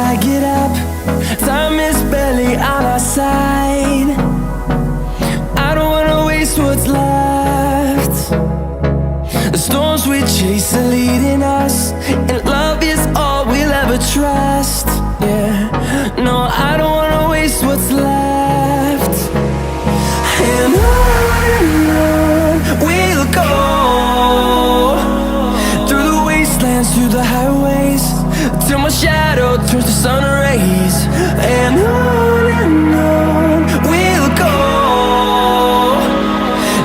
I get up, time is barely on our side. I don't wanna waste what's left. The storms we chase are leading us, and love is all we'll ever trust. Yeah, no, I don't wanna waste what's left. And on we'll go, through the wastelands, through the highways, till my shadow turns to sun rays. And on we'll go,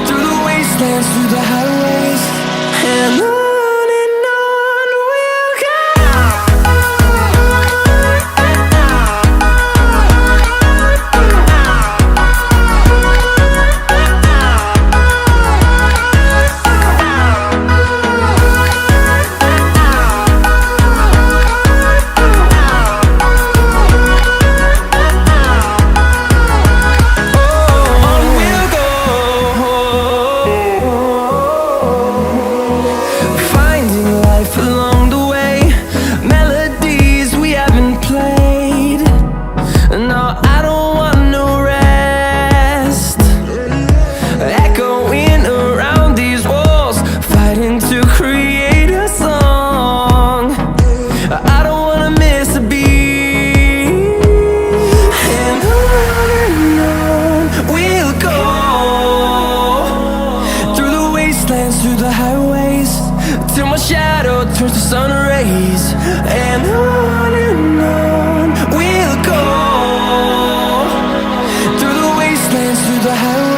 through the wastelands, through the highways, and on we'll go. Along the way, melodies we haven't played. No, I don't want no rest. Echoing around these walls, fighting to create a song. I don't wanna miss a beat. And on we'll go, through the wastelands, through the highways, till my shadow turns to sun rays. And on we'll go, through the wastelands, through the highways.